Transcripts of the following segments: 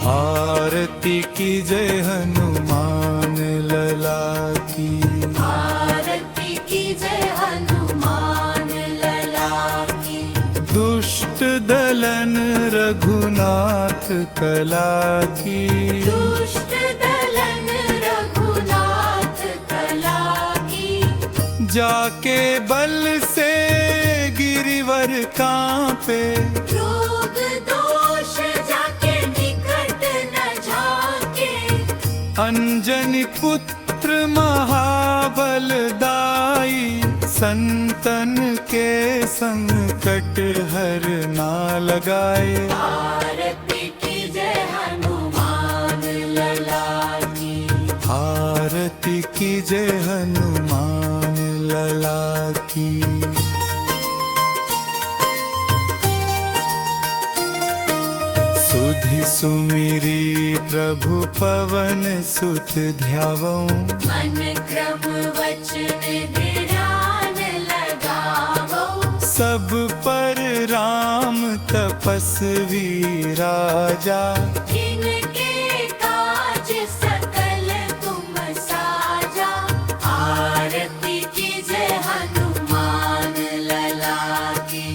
आरती की जय हनुमान लला की। आरती की जय हनुमान लला की। दुष्ट दलन रघुनाथ कला की। दुष्ट दलन रघुनाथ कला की। जाके बल से गिरिवर कांपे। रोग दोष जाके निकट न झाके। अंजनी पुत्र महाबल दाई। संतन के संकट हरना लगाए। आरती की जय हनुमान लला की। आरती की जय हनुमान लला की। सुधि सुमिरी प्रभु पवन सुत ध्यावऊं। मन क्रम वचन ध्यान लगावो। सब पर राम तपस्वी राजा। इनके काज सकल तुम साजा। आरती की जय हनुमान लला की।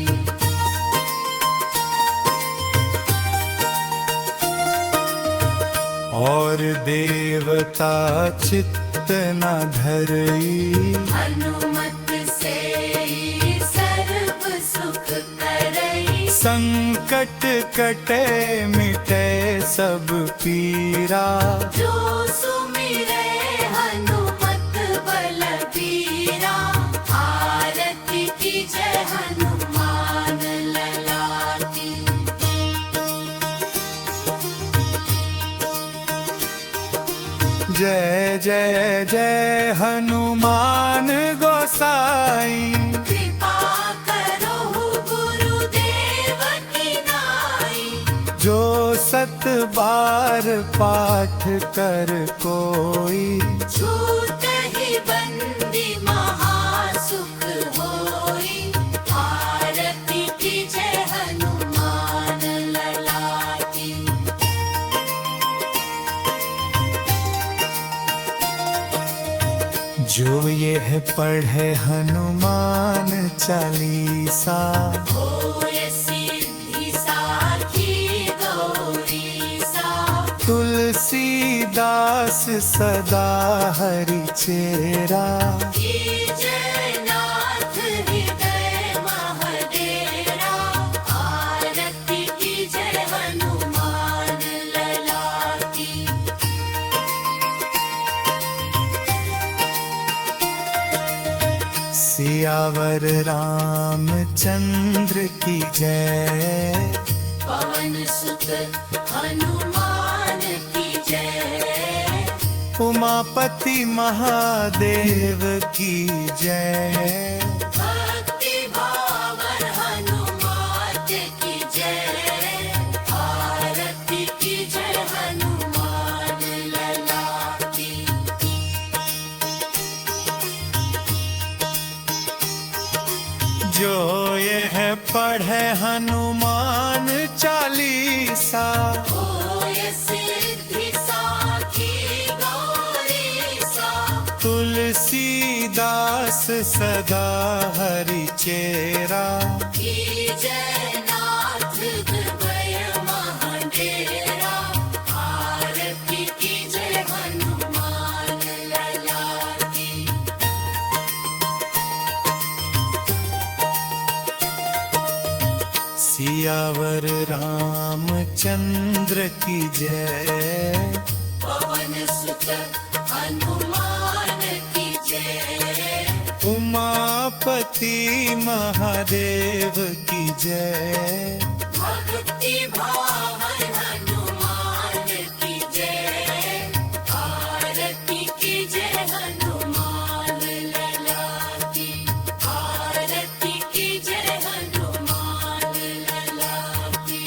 और देवता चित्त न धरई। हनुमत से सर्व सुख करई। संकट कटे मिटे सब पीरा। जो सुमिरै हनुमत बलबीरा। आरती की जय हनुमान लला की। जय जय जय हनुमान गोसाई। कृपा करो गुरुदेव की नाई। जो सत बार पाठ कर कोई। छूटहि बंदी महासुख होई। आरती की जय हनुमान लला की। जो यह पढ़े हनुमान चालीसा। होय सिद्धि साखी गौरीसा। तुलसीदास सदा हरि चेरा। जय नाथ हृदय महडेरा। आरती की जय हनुमान लला की। सियावर रामचंद्र की जय। पवन सुत हनुमान की जय। उमापति महादेव की जय। भक्ति भावन हनुमान की जय। आरती की जय हनुमान लला की। जो यह पढ़े हनुमान चालीसा, होय सिद्धि साखी गौरी सा। तुलसीदास सदा हरि चेरा। जय नाथ हृदय महाडेरा। आरती की जय हनुमान लला की। सियावर रामचंद्र की जय। पवन सुत हनुमान की जय। उमापति महादेव की जय। भक्ति भावन हनुमान की जय। आरती की जय हनुमान लला की। आरती की जय हनुमान लला की।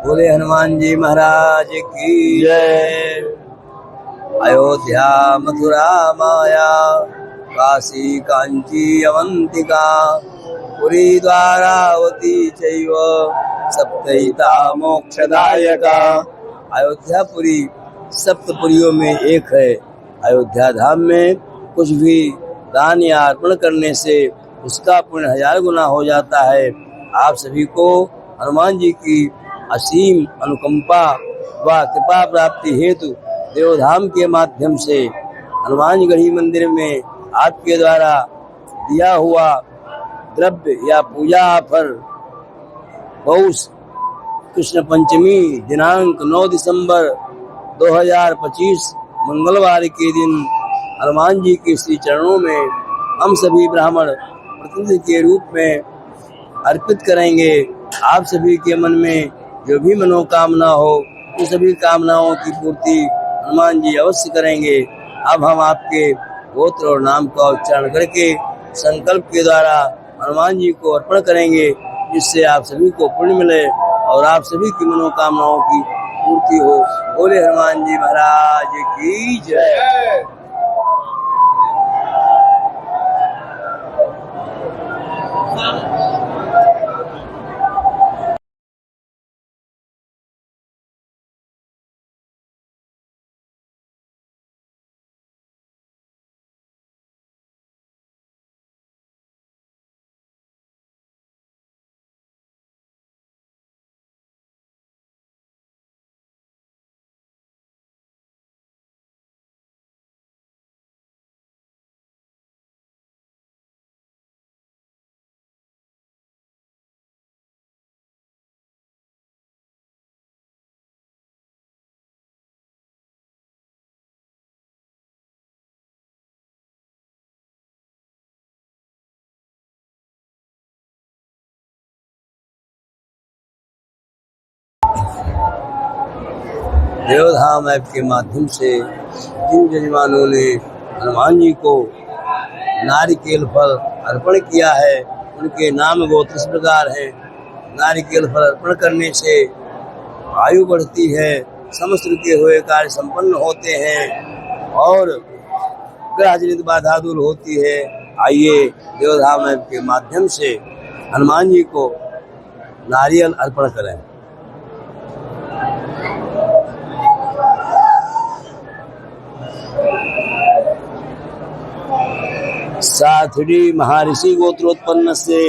बोले हनुमान जी महाराज की जय। अयोध्या मथुरा माया काशी कांची अवंतिका पुरी द्वारावती चैव सप्तहिता मोक्षदायका। अयोध्यापुरी सप्तपुरियों में एक है। अयोध्या धाम में कुछ भी दान या अर्पण करने से उसका पुण्य 1000 गुना हो जाता है। आप सभी को हनुमान जी की असीम अनुकंपा व कृपा प्राप्ति हेतु देवधाम के माध्यम से हनुमानगढ़ी मंदिर में आपके द्वारा दिया हुआ द्रव्य या पूजा पर पौष कृष्ण पंचमी दिनांक 9 दिसंबर 2025 मंगलवार के दिन हनुमान जी के श्री चरणों में हम सभी ब्राह्मण प्रतिनिधि के रूप में अर्पित करेंगे। आप सभी के मन में जो भी मनोकामना हो उन सभी कामनाओं की पूर्ति हनुमान जी अवश्य करेंगे। अब हम आपके गोत्र और नाम का उच्चारण करके संकल्प के द्वारा हनुमान जी को अर्पण करेंगे, जिससे आप सभी को पुण्य मिले और आप सभी की मनोकामनाओं की पूर्ति हो। बोले हनुमान जी महाराज की जय। देवधाम ऐप के माध्यम से जिन जजमानों ने हनुमान जी को नारिकेल फल अर्पण किया है उनके नाम गोत्र इस प्रकार है। नारिकेल फल अर्पण करने से आयु बढ़ती है, समस्त रुके हुए कार्य संपन्न होते हैं और ग्रहजनित बाधा दूर होती है। आइए देवधाम ऐप के माध्यम से हनुमान जी को नारियल अर्पण करें। साथड़ी महर्षि गोत्रोत्पन्न से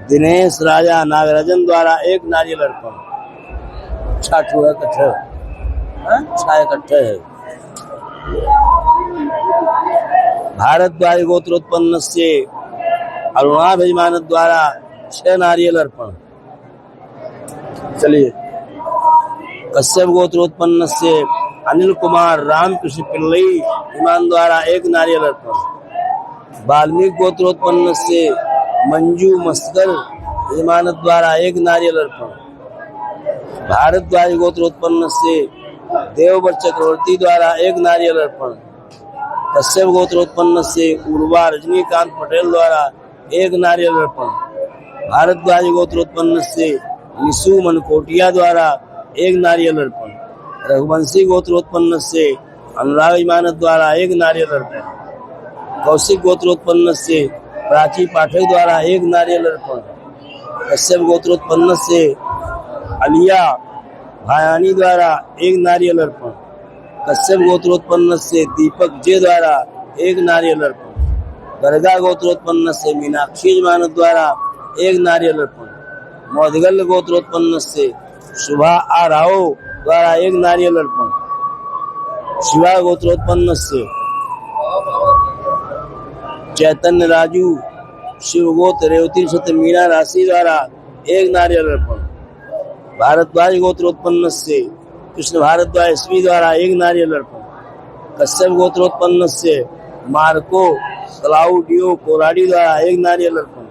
दिनेश राजा नागराजन द्वारा एक नारियल अर्पण। छाठू है कट्ठे छाया कट्ठे है। भारद्वाज गोत्रोत्पन्न से अरुणाभिमान द्वारा 6 नारियल अर्पण। चलिए कश्यप गोत्रोत्पन्न से अनिल कुमार रामकृष्ण पिल्लई ईमान द्वारा 1 नारियल अर्पण। वाल्मीकि गोत्रोत्पन्न से मंजू मस्कर ईमान द्वारा 1 नारियल अर्पण। भारद्वाज गोत्रोत्पन्न से देववर चक्रवर्ती द्वारा 1 नारियल अर्पण। कश्यप गोत्रोत्पन्न से उर्वा रजनीकांत पटेल द्वारा 1 नारियल अर्पण। भारद्वाज गोत्रोत्पन्न से निशु मनकोटिया द्वारा 1 नारियल अर्पण। रघुवंशी गोत्रोत्पन्न से अनुराग ईमान द्वारा 1 नारियल अर्पण। कौशिक गोत्रोत्पन्न से प्राची पाठक द्वारा 1 नारियल अर्पण। कश्यप गोत्रोत्पन्न से अलिया भायानी द्वारा 1 नारियल अर्पण। कश्यप गोत्रोत्पन्न से दीपक जे द्वारा 1 नारियल अर्पण। गर्गा गोत्रोत्पन्न से मीनाक्षी जमान द्वारा 1 नारियल अर्पण। मौदगल गोत्रोत्पन्न से शुभा आ राव द्वारा 1 नारियल अर्पण। शिवा गोत्रोत्पन्न से चैतन्य राजू शिवगोत्र रेवती सत्य मीना राशि द्वारा 1 नारियल अर्पण। भारद्वाज गोत्रोत्पन्न से कृष्ण भारद्वाज ईस्वी द्वारा 1 नारियल अर्पण। कश्यप गोत्रोत्पन्न से मार्को क्लाउडियो कोराडी द्वारा 1 नारियल अर्पण।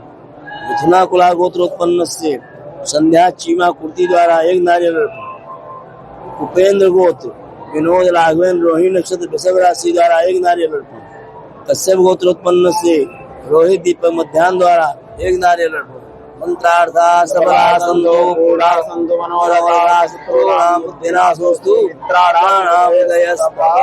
मिथुना कुला गोत्रोत्पन्न से संध्या चीमा कुर्ती द्वारा 1 नारियल अर्पण। उपेंद्र गोत्र विनोद राघवेंद्र रोहिणी नक्षत्र वृषभ राशि द्वारा 1 नारियल अर्पण। कश्यप गोत्रोत्पन्न से रोहित दीपक मध्यान्ह द्वारा 1 नारियल अर्पण। मंत्रार्था सबला संतो पूर्णा संतो मनोरथा शत्रुणां बुद्धिनाशोस्तु मित्राणां हृदयस्पः।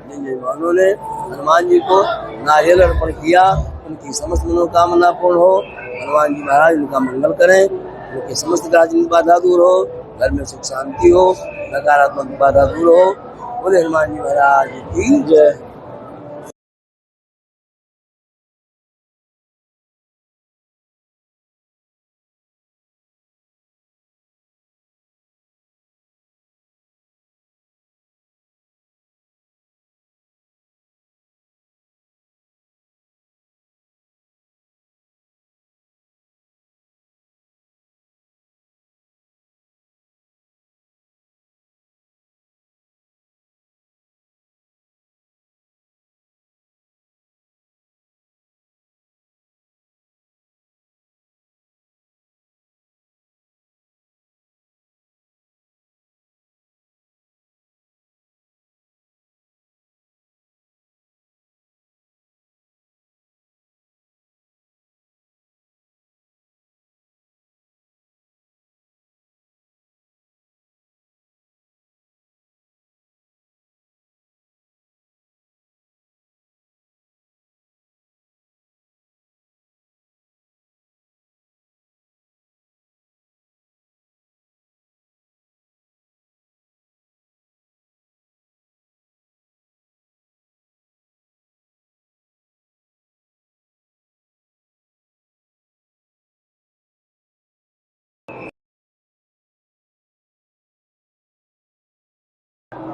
जिन जवानों ने हनुमान जी को नारियल अर्पण किया उनकी समस्त मनोकामना पूर्ण हो। हनुमान जी महाराज उनका मंगल करें, उनके समस्त राजनीतिक बाधा दूर हो, घर में सुख शांति हो, नकारात्मक बाधा दूर हो। बोले हनुमान जी महाराज की जय।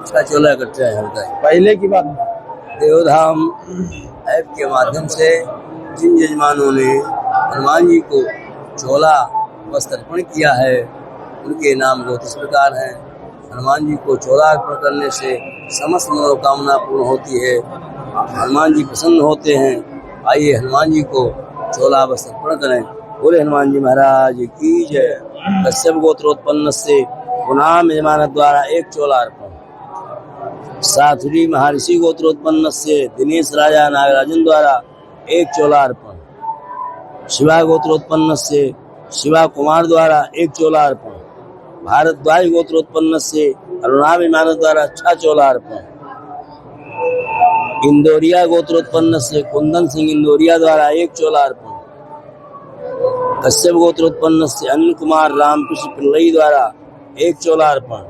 इसका चोला करते हैं होता है। पहले की बात देवधाम ऐप के माध्यम से जिन यजमानों ने हनुमान जी को चोला वस्त्र अर्पण किया है उनके नाम बहुत इस प्रकार हैं। हनुमान जी को चोला अर्पण करने से समस्त मनोकामना पूर्ण होती है, हनुमान जी प्रसन्न होते हैं। आइए हनुमान जी को चोला वस्त्र अर्पण करें। बोले हनुमान जी महाराज की जय। कश्यप गोत्रोत्पन्न से गुणाम यजमान द्वारा एक चोला अर्पण। साथुरी महर्षि गोत्रोत्पन्न से दिनेश राजा नागराजन द्वारा एक चोला अर्पण। शिवा गोत्रोत्पन्न से शिवा कुमार द्वारा एक चोला अर्पण। भारद्वाज गोत्रोत्पन्न से अरुणाभिमान द्वारा 6 चोला अर्पण। इंदौरिया गोत्रोत्पन्न से कुंदन सिंह इंदौरिया द्वारा एक चोला अर्पण। कश्यप गोत्रोत्पन्न से अनिल कुमार रामकृष्ण पिल्लई द्वारा एक चोला अर्पण।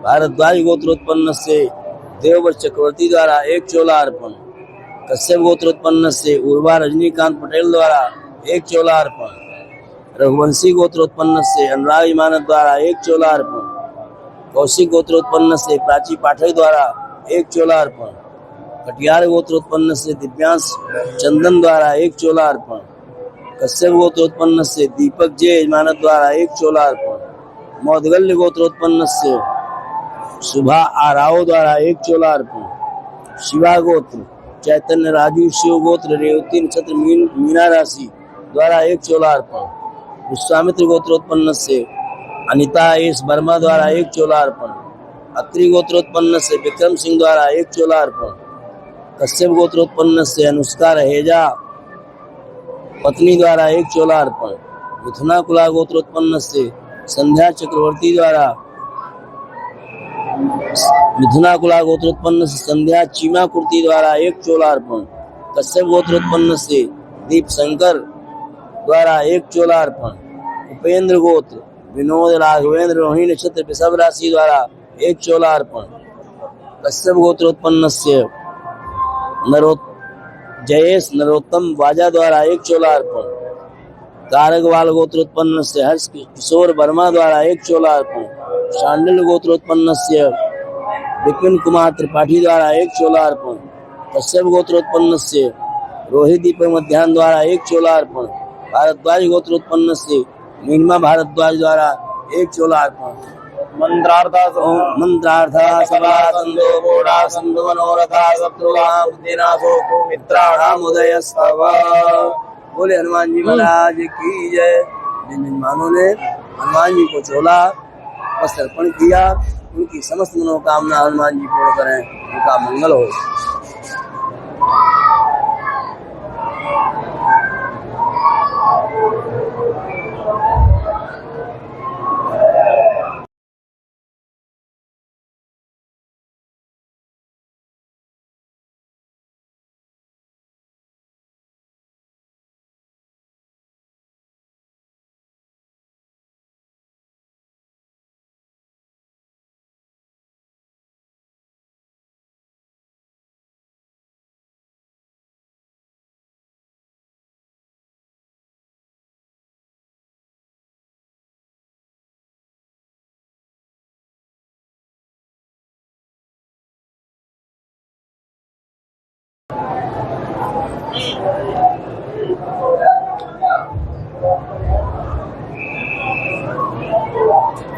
भारद्वाज गोत्रोत्पन्न से देवव्रत चक्रवर्ती द्वारा एक चोला अर्पण। कश्यप गोत्रोत्पन्न से उर्वा रजनीकांत पटेल द्वारा एक चोला अर्पण। रघुवंशी गोत्रोत्पन्न से अनुराग इमानत द्वारा एक चोला अर्पण। कौशिक गोत्रोत्पन्न से प्राची पाठक द्वारा एक चोला अर्पण। कटियार गोत्रोत्पन्न से दिव्यांश चंदन द्वारा एक चोला अर्पण। कश्यप गोत्रोत्पन्न से दीपक जय इमानत द्वारा एक चोला अर्पण। मौदगल्य गोत्रोत्पन्न से सुभा आराव द्वारा एक चोला अर्पण। शिवा गोत्र चैतन्य राजू शिव गोत्र रेवती नक्षत्र मीना राशि द्वारा एक चोला अर्पण। विश्वामित्र गोत्रोत्पन्न से अनिता एस वर्मा द्वारा एक चोला अर्पण। अत्रि गोत्रोत्पन्न से विक्रम सिंह द्वारा एक चोला अर्पण। कश्यप गोत्रोत्पन्न से अनुष्का रहेजा पत्नी द्वारा एक चोला अर्पण। मिथुना कुला गोत्रोत्पन्न से संध्या चक्रवर्ती द्वारा मिथुना कुला गोत्रोत्पन्न से संध्या चीमा कुर्ती द्वारा एक चोला अर्पण। कश्यप गोत्रोत्पन्न से दीप शंकर द्वारा एक चोला अर्पण। उपेंद्र गोत्र विनोद राघवेंद्र रोहिणी नक्षत्र वृषभ राशि द्वारा एक चोला अर्पण। कश्यप गोत्रोत्पन्न से जयेश नरोत्तम वाजा द्वारा एक चोला अर्पण। कारगवाल गोत्रोत्पन्न से हर्ष किशोर वर्मा द्वारा एक चोला अर्पण। शांडिल गोत्रोत्पन्न से विपिन कुमार त्रिपाठी द्वारा एक चोला अर्पण। कश्यप गोत्रोत्पन्न से रोहित दीपक मध्यान्ह द्वारा एक चोला अर्पण। भारद्वाज गोत्रोत्पन्न से नीलिमा भारद्वाज द्वारा एक चोला अर्पण। मंत्रार्था सबला संतो पूर्णा संतो मनोरथा शत्रुणां बुद्धिनाशो मित्राणां उदयस्तव। बोले हनुमान जी महाराज की जय। जिन जजमानों ने हनुमान जी को चोला वस्त्र अर्पण किया उनकी समस्त मनोकामना हनुमान जी पूर्ण करें, उनका मंगल हो।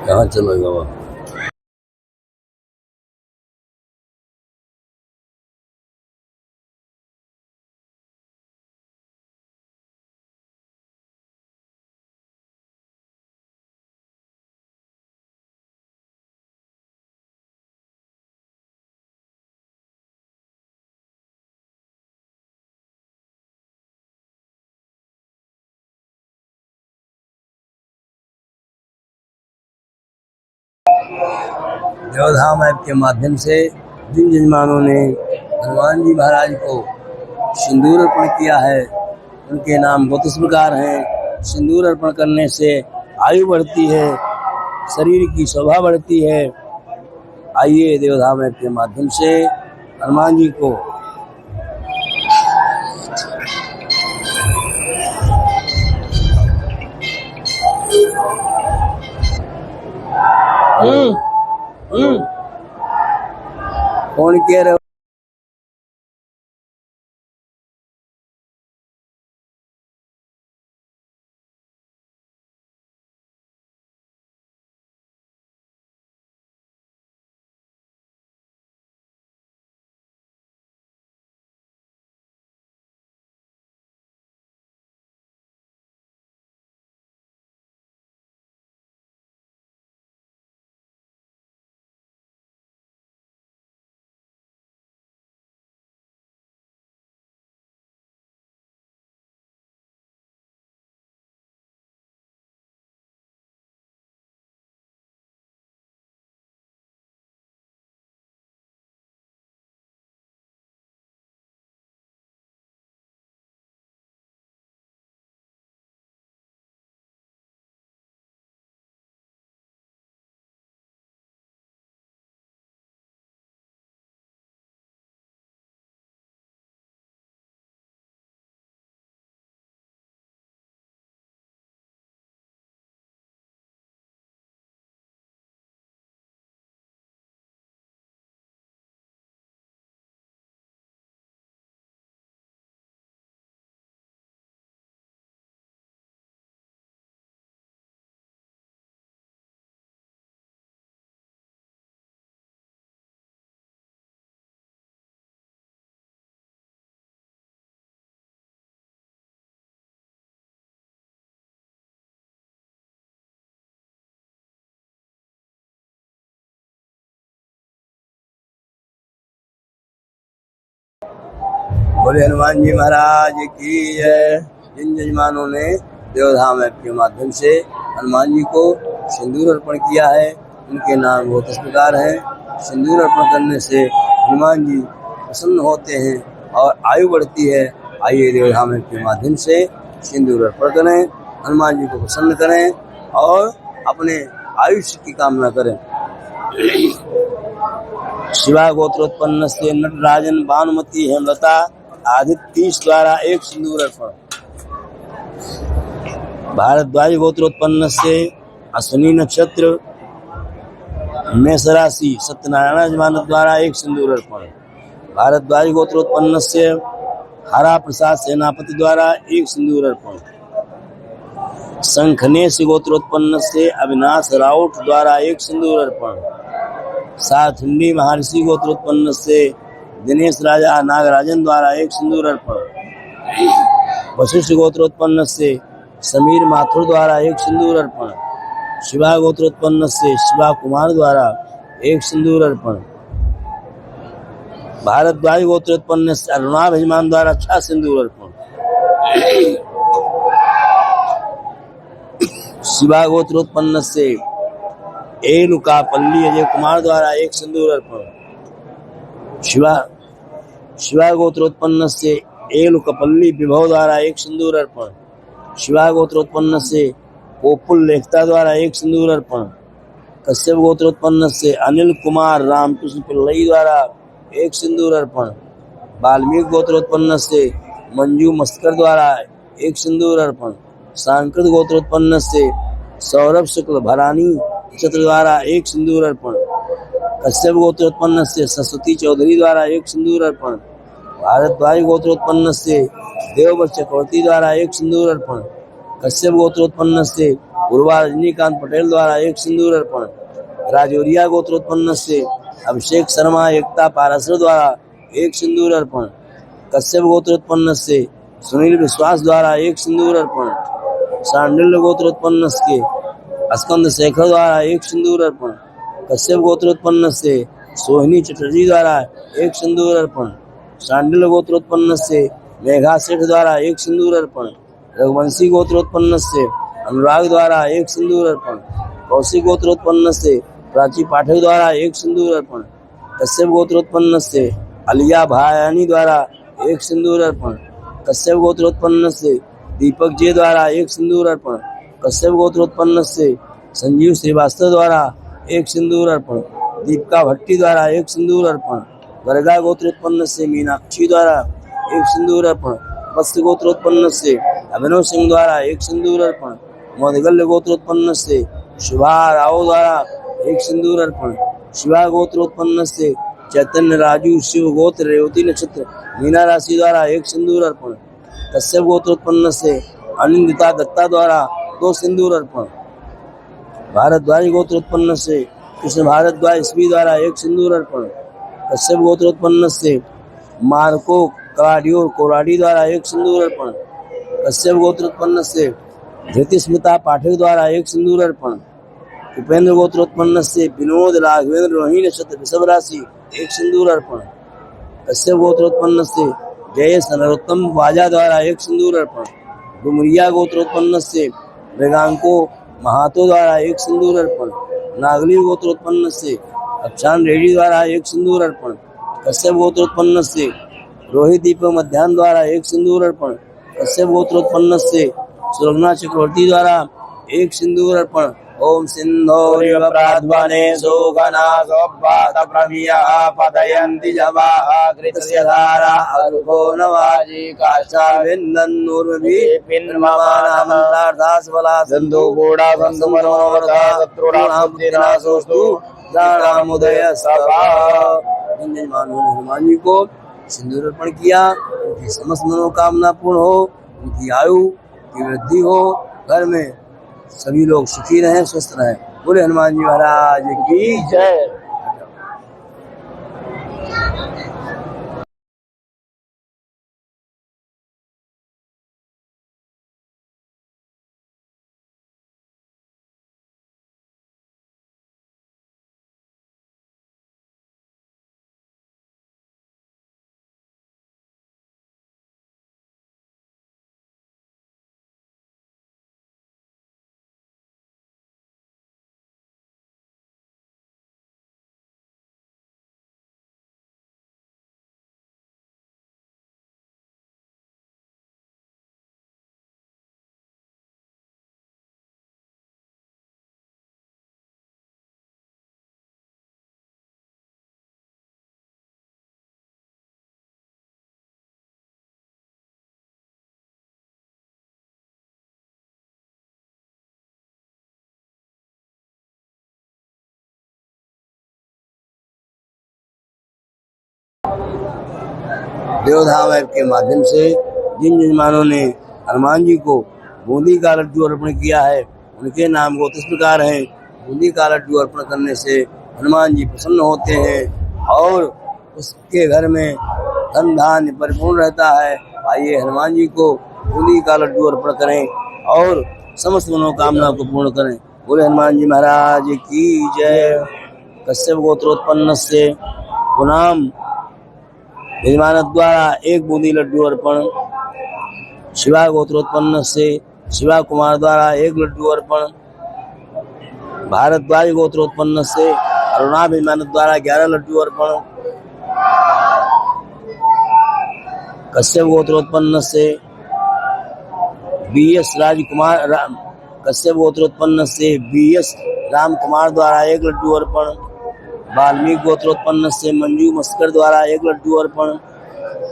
कहाँ चला गया? देवधाम ऐप के माध्यम से जिन जजमानों ने हनुमान जी महाराज को सिंदूर अर्पण किया है उनके नाम बहुत इस प्रकार हैं। सिंदूर अर्पण करने से आयु बढ़ती है, शरीर की शोभा बढ़ती है। आइए देवधाम ऐप के माध्यम से हनुमान जी को कौन कह रहे हो? बोले हनुमान जी महाराज की जय। जिन जजमानों ने देवधाम ऐप के माध्यम से हनुमान जी को सिंदूर अर्पण किया है उनके नाम बहुत इस प्रकार हैं। सिंदूर अर्पण करने से हनुमान जी प्रसन्न होते हैं और आयु बढ़ती है। आइए देवधाम ऐप के माध्यम से सिंदूर अर्पण करें, हनुमान जी को प्रसन्न करें और अपने आयुष्य की कामना करें। शिवा गोत्रोत्पन्न से नटराजन भानुमति हेमलता आदित्य द्वारा एक सिंदूर अर्पण। भारद्वाज गोत्रोत्पन्न से अश्विनी नक्षत्र मेष राशि सत्यनारायण जजमान द्वारा एक सिंदूर अर्पण। भारद्वाज गोत्रोत्पन्न से हरा प्रसाद सेनापति द्वारा एक सिंदूर अर्पण। शंखनेश गोत्रोत्पन्न से अविनाश राउत द्वारा एक सिंदूर अर्पण। साथुंडी महर्षि गोत्रोत्पन्न से दिनेश राजा नागराजन द्वारा एक सिंदूर अर्पण। वशिष्ठ गोत्रोत्पन्न से समीर माथुर द्वारा एक सिंदूर अर्पण। शिवा गोत्रोत्पन्न से शिवा कुमार द्वारा एक सिंदूर अर्पण। भारद्वाज गोत्रोत्पन्न से अरुणा भजमान द्वारा 6 सिंदूर अर्पण। शिवा गोत्रोत्पन्न से एलुकापल्ली अजय कुमार द्वारा एक सिंदूर अर्पण। शिवा गोत्रोत्पन्न से एलुकपल्ली विभव द्वारा एक सिंदूर अर्पण। शिवा गोत्रोत्पन्न से कोपुल लेखता द्वारा एक सिंदूर अर्पण। कश्यप गोत्रोत्पन्न से अनिल कुमार रामकृष्ण पिल्लई द्वारा एक सिंदूर अर्पण। वाल्मीकि गोत्रोत्पन्न से मंजू मस्कर द्वारा एक सिंदूर अर्पण। सांकृत गोत्रोत्पन्न से सौरभ शुक्ल भरानी नक्षत्र द्वारा एक सिंदूर अर्पण। कश्यप गोत्रोत्पन्न से सरस्वती चौधरी द्वारा एक सिंदूर अर्पण भारद्वाज गोत्रोत्पन्न से देववंश चक्रवर्ती द्वारा एक सिंदूर अर्पण। कश्यप गोत्रोत्पन्न से पूर्वा रजनीकांत पटेल द्वारा एक सिंदूर अर्पण। राजौरिया गोत्रोत्पन्न से अभिषेक शर्मा एकता पारासर द्वारा एक सिंदूर अर्पण। कश्यप गोत्रोत्पन्न से सुनील विश्वास द्वारा एक सिंदूर अर्पण। सांडिल्य गोत्रोत्पन्न के स्कंद शेखर द्वारा एक सिंदूर अर्पण। कश्यप गोत्रोत्पन्न से सोहिनी चटर्जी द्वारा एक सिंदूर अर्पण। सांडिल्य गोत्रोत्पन्न से मेघा सेठ द्वारा एक सिंदूर अर्पण। रघुवंशी गोत्रोत्पन्न से अनुराग द्वारा एक सिंदूर अर्पण। कौशिक गोत्रोत्पन्न से प्राची पाठक द्वारा एक सिंदूर अर्पण। कश्यप गोत्रोत्पन्न से अलिया भायानी द्वारा एक सिंदूर अर्पण। कश्यप गोत्रोत्पन्न से दीपक जे द्वारा एक सिंदूर अर्पण। कश्यप गोत्रोत्पन्न से संजीव श्रीवास्तव द्वारा एक सिंदूर अर्पण। दीपिका भट्टी द्वारा एक सिंदूर अर्पण। गर्गा गोत्रोत्पन्न से मीनाक्षी द्वारा एक सिंदूर अर्पण। वत्स गोत्रोत्पन्न से अभिनव सिंह द्वारा एक सिंदूर अर्पण। मौदगल्य गोत्रोत्पन्न से शुभा राव द्वारा एक सिंदूर अर्पण। शिवा गोत्रोत्पन्न से चैतन्य राजू शिव गोत्र रेवती नक्षत्र मीना राशि द्वारा एक सिंदूर अर्पण। कश्यप गोत्रोत्पन्न से अनिंदिता दत्ता द्वारा 2 सिंदूर अर्पण। भारद्वाज गोत्रोत्पन्न से कृष्ण भारद्वाज ईस्वी द्वारा एक सिंदूर अर्पण। कश्यप गोत्रोत्पन्न से मार्को कलाडियो कोराडी द्वारा एक सिंदूर अर्पण। कश्यप गोत्रोत्पन्न से धृति स्मिता पाठक द्वारा एक सिंदूर अर्पण। उपेंद्र गोत्रोत्पन्न से विनोद राघवेंद्र रोहिणी नक्षत्र वृषभ राशि एक सिंदूर अर्पण। कश्यप गोत्रोत्पन्न से जयेश नरोत्तम वाजा द्वारा एक सिंदूर अर्पण। डुमरिया गोत्रोत्पन्न से मृगांको महातो द्वारा एक सिंदूर अर्पण। नागली गोत्रोत्पन्न से अक्षान रेड्डी द्वारा एक सिंदूर अर्पण। कश्यप गोत्रोत्पन्न से रोहित दीपक मध्यान्ह द्वारा एक सिंदूर अर्पण। कश्यप गोत्रोत्पन्न से सुरगना चक्रवर्ती द्वारा एक सिंदूर अर्पण। ओम सिंधोरिव प्राध्वने सुगना सोपात प्रमिया पदयन्ति जवाः कृतस्य धारा अर्घो नवाजी काशा विन्दन्नुर्भि पिन्ममानामन्तार्थास्वला सन्धु गोडा सन्धु मनोरथा शत्रुणां बुद्धिनाशोऽस्तु प्राणामुदय सभा। हनुमान जी को सिंदूर अर्पण किया। उनकी समस्त मनोकामना पूर्ण हो, उनकी आयु की वृद्धि हो, घर में सभी लोग सुखी रहें, स्वस्थ रहें। बोले हनुमान जी महाराज की जय। देवधाम ऐप के माध्यम से जिन यजमानों ने हनुमान जी को बूंदी का लड्डू अर्पण किया है, उनके नाम को इस प्रकार है। बूंदी का लड्डू अर्पण करने से हनुमान जी प्रसन्न होते हैं और उसके घर में धन धान्य परिपूर्ण रहता है। आइए हनुमान जी को बूंदी का लड्डू अर्पण करें और समस्त मनोकामना को पूर्ण करें। बोले हनुमान जी महाराज की जय। कश्यप गोत्रोत्पन्न से पुनाम यजमान द्वारा एक बूंदी लड्डू अर्पण। शिवा गोत्रोत्पन्न से शिवा कुमार द्वारा एक लड्डू अर्पण। भारद्वाज गोत्रोत्पन्न से अरुणाभ यजमान द्वारा 11 लड्डू अर्पण। कश्यप गोत्रोत्पन्न से बीएस राजकुमार कश्यप गोत्रोत्पन्न से बीएस राम कुमार द्वारा एक लड्डू अर्पण। वाल्मीकि गोत्रोत्पन्न से मंजू मस्कर द्वारा एक लड्डू अर्पण।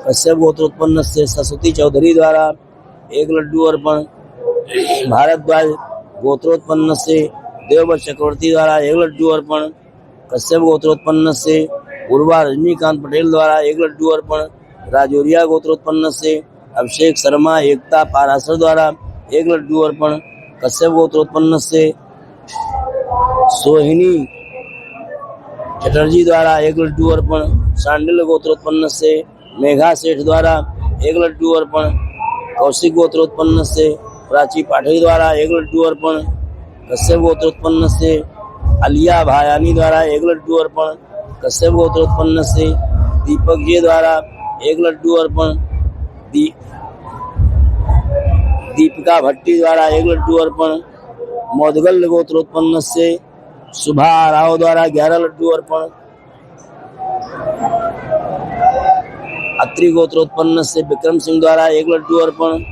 कश्यप गोत्रोत्पन्न से सरस्वती चौधरी द्वारा एक लड्डू अर्पण। भारद्वाज गोत्रोत्पन्न से देवव्रत चक्रवर्ती द्वारा एक लड्डू अर्पण। कश्यप गोत्रोत्पन्न से पूर्वा रजनीकांत पटेल द्वारा एक लड्डू अर्पण। राजौरिया गोत्रोत्पन्न से अभिषेक शर्मा एकता पारासर द्वारा 1 लड्डू अर्पण। कश्यप गोत्रोत्पन्न से सोहिनी चटर्जी द्वारा 1 लड्डू अर्पण। सांडिल्य गोत्रोत्पन्न से मेघा सेठ द्वारा 1 लड्डू अर्पण। कौशिक गोत्रोत्पन्न से प्राची पाठक द्वारा 1 लड्डू अर्पण। कश्यप गोत्रोत्पन्न से अलिया भायानी द्वारा 1 लड्डू अर्पण। कश्यप गोत्रोत्पन्न से दीपक जी द्वारा 1 लड्डू अर्पण। दीपिका भट्टी द्वारा 1 लड्डू अर्पण। मौदगल गोत्रोत्पन्न से सुभा राव द्वारा 11 लड्डू अर्पण। अत्रि गोत्रोत्पन्न से विक्रम सिंह द्वारा 1 लड्डू अर्पण।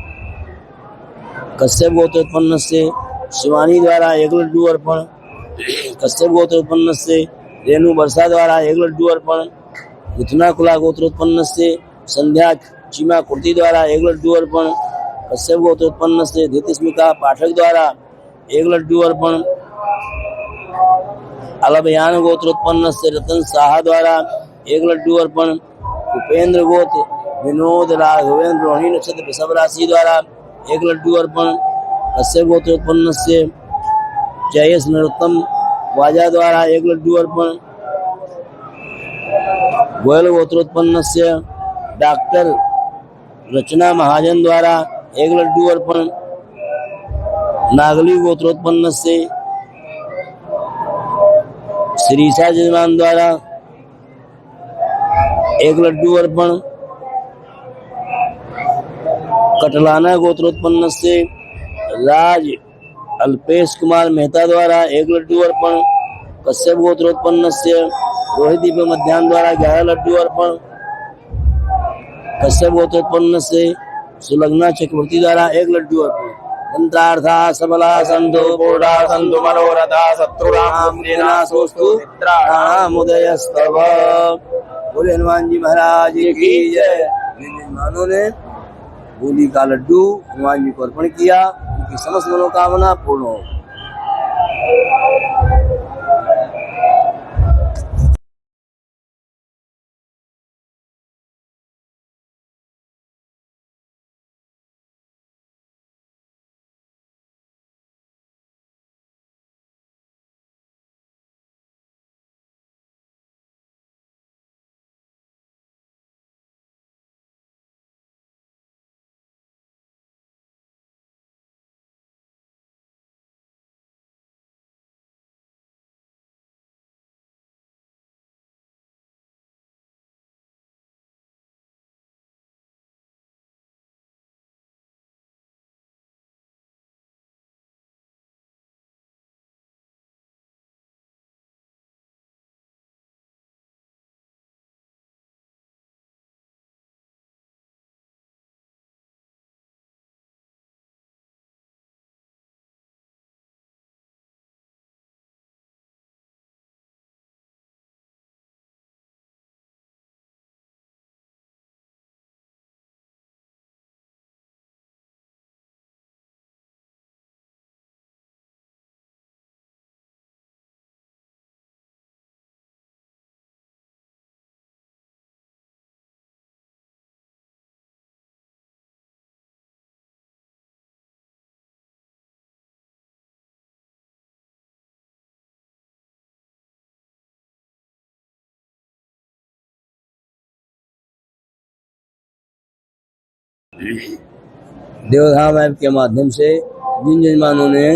कश्यप गोत्रोत्पन्न से शिवानी द्वारा 1 लड्डू अर्पण। कश्यप गोत्रोत्पन्न से रेणु वर्षा द्वारा 1 लड्डू अर्पण। मिथुना कुला गोत्रोत्पन्न से संध्या चीमा कुर्ती द्वारा 1 लड्डू अर्पण। कश्यप गोत्रोत्पन्न से धृतिस्मिका पाठक द्वारा 1 लड्डू अर्पण। अलबयान गोत्रोत्पन्न से रतन साहा द्वारा 1 लड्डू अर्पण। उपेंद्र गोत्र विनोद राघवेंद्र रोहिणी नक्षत्र वृषभ राशि द्वारा 1 लड्डू अर्पण। कश्यप गोत्रोत्पन्न से जयेश नरोत्तम वाजा द्वारा 1 लड्डू अर्पण। गोयल गोत्रोत्पन्न से डॉक्टर रचना महाजन द्वारा 1 लड्डू अर्पण। नागली गोत्रोत्पन्न से श्रीषा जजमान द्वारा 1 लड्डू अर्पण। कटलाना गोत्रोत्पन्न से राज अल्पेश कुमार मेहता द्वारा 1 लड्डू अर्पण। कश्यप गोत्रोत्पन्न से रोहित दीप मध्यान्ह द्वारा 11 लड्डू अर्पण। कश्यप गोत्रोत्पन्न से सुलग्ना चक्रवर्ती द्वारा 1 लड्डू अर्पण। मंत्रार्था सबला संतो पूर्णा संतो मनोरथा शत्रुणाम विनाशोस्तु मित्राणामुदयस्तव। बोले हनुमान जी महाराज की जय। मेहमानों ने बूंदी का लड्डू हनुमान जी को अर्पण किया। उनकी समस्त मनोकामना पूर्ण हो। देवधाम ऐप के माध्यम से जिन जजमानों ने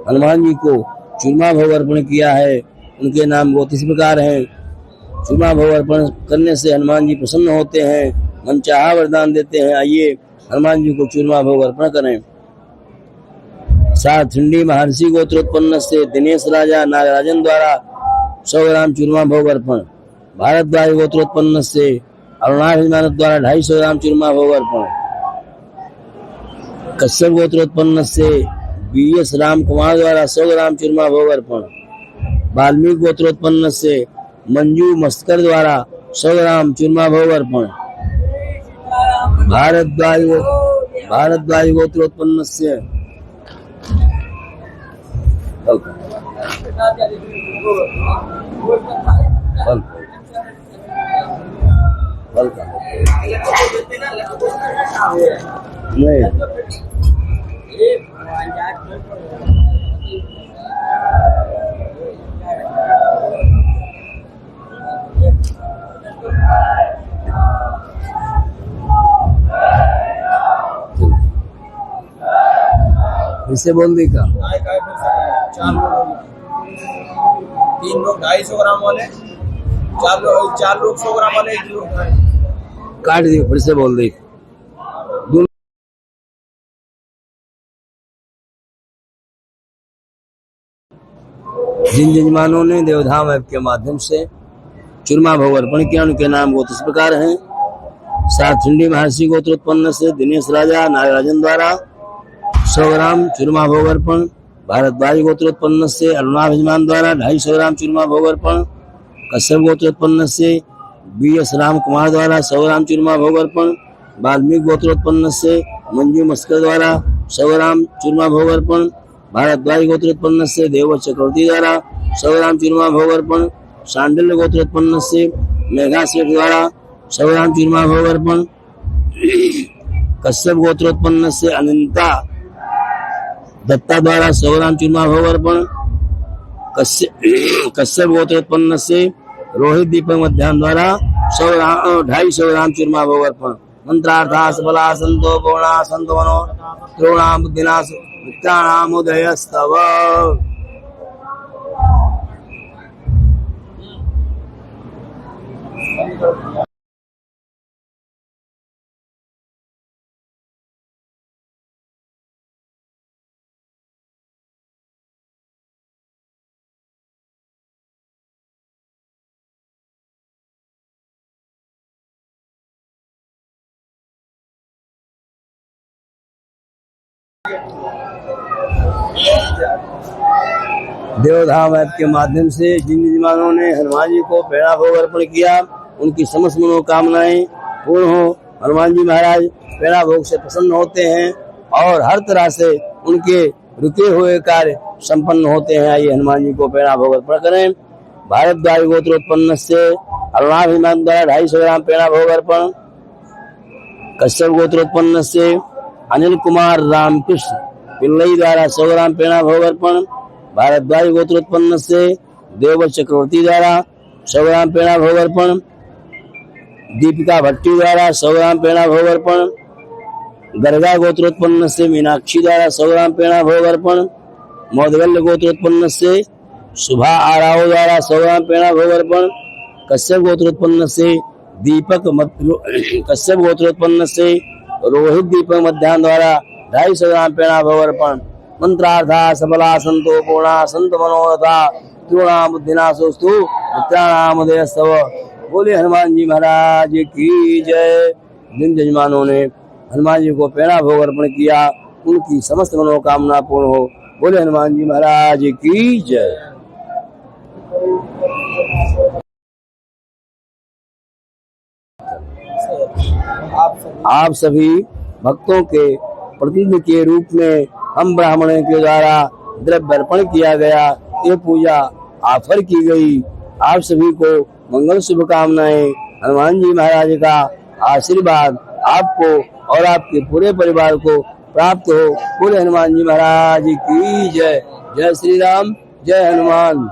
हनुमान जी को चूरमा भोग अर्पण किया है उनके नाम बहुत इस प्रकार हैं। चूरमा भोग अर्पण करने से हनुमान जी प्रसन्न होते हैं, मनचाहा वरदान देते हैं। आइए हनुमान जी को चूरमा भोग अर्पण करें। सारथिंडी महर्षि गोत्रोत्पन्न से दिनेश राजा नागराजन द्वारा 100 ग्राम चूरमा भोग अर्पण। भारद्वाज गोत्रोत्पन्न से अरुणाचल मानव द्वारा 250 ग्राम चूरमा भोग अर्पण। कश्यप गोत्रोत्पन्न से BS राम कुमार द्वारा 100 ग्राम चूरमा भोग अर्पण। वाल्मीकि गोत्रोत्पन्न से मंजू मस्कर द्वारा 100 ग्राम चूरमा भोग अर्पण। भारद्वाज गोत्रोत्पन्न से नहीं इससे बोल दी का चार लोग 3 लोग 250 ग्राम वाले, 4 लोग 100 ग्राम वाले, 1 लोग 250। काट दी फिर से बोल दी। जिन यजमानों ने देवधाम ऐप के माध्यम से चूरमा भोग अर्पण किया उनके नाम गोत्र इस प्रकार हैं। सातचुंडी महर्षि गोत्र उत्पन्न से दिनेश राजा नागराजन द्वारा 100 ग्राम चूरमा भोग अर्पण। भारद्वाज गोत्र उत्पन्न से अरुणा यजमान द्वारा 250 ग्राम चूरमा भोग अर्पण। कश्यप गोत्र उत्पन्न से BS राम कुमार द्वारा 100 ग्राम चूरमा भोग अर्पण। वाल्मीकि गोत्र उत्पन्न से मंजू मस्कर द्वारा 100 ग्राम चूरमा भोग अर्पण। भारद्वाज गोत्र उत्पन्न से देव चक्रवर्ती द्वारा 100 ग्राम चूरमा भोग अर्पण। शांडिल्य गोत्र उत्पन्न से मेघा सेठ द्वारा 100 ग्राम चूरमा भोग अर्पण। कश्यप गोत्र उत्पन्न से अनंता दत्ता द्वारा 100 ग्राम चूरमा भोग अर्पण। कश्यप गोत्र उत्पन्न से रोहित दीपक मध्यान्ह द्वारा 250 ग्राम चूरमा भोग अर्पण। मंत्रार्था सबला संतो पूर्णा संतो मनो त्रोणाम बुद्धिनाश मित्राणाम उदयस्तव। देवधाम ऐप के माध्यम से जिन यजमानों ने हनुमान जी को पेड़ा भोग अर्पण किया उनकी समस्त मनोकामनाएं पूर्ण हो। हनुमान जी महाराज पेड़ा भोग से प्रसन्न होते हैं और हर तरह से उनके रुके हुए कार्य संपन्न होते हैं। आइए हनुमान जी को पेड़ा भोग अर्पण करें। भारद्वाज गोत्र उत्पन्न से अरुणा यजमान द्वारा 250 ग्राम पेड़ा भोग अर्पण। कश्यप गोत्र उत्पन्न से अनिल कुमार रामकृष्ण पिल्लई द्वारा 100 ग्राम पेड़ा भोग अर्पण। भारद्वाज गोत्र उत्पन्न से देव चक्रवर्ती द्वारा 100 ग्राम पेड़ा भोग अर्पण। दीपिका भट्टी द्वारा 100 ग्राम पेड़ा भोग अर्पण। गर्गा गोत्र उत्पन्न से मीनाक्षी द्वारा 100 ग्राम पेड़ा भोग अर्पण। मौदगल्य गोत्र उत्पन्न से सुभा आराव द्वारा 100 ग्राम पेड़ा भोग अर्पण। कश्यप गोत्र उत्पन्न से रोहित दीपक मध्यान्ह द्वारा 250 ग्राम पेड़ा भोग अर्पण। मंत्रार्था सबला संतो पूर्णा संत मनोरथा त्रिगुणा बुद्धिनाशोस्तु मित्राणाम उदयस्तव। बोले हनुमान जी महाराज की जय। जिन यजमानों ने हनुमान जी को पेड़ा भोग अर्पण किया उनकी समस्त मनोकामना पूर्ण हो। बोले हनुमान जी महाराज की जय। आप सभी भक्तों के प्रतिनिधि के रूप में हम ब्राह्मणों के द्वारा द्रव्य अर्पण किया गया। ये पूजा ऑफर की गई। आप सभी को मंगल शुभकामनाएं। हनुमान जी महाराज का आशीर्वाद आपको और आपके पूरे परिवार को प्राप्त हो। पूरे हनुमान जी महाराज की जय। जय श्री राम, जय हनुमान।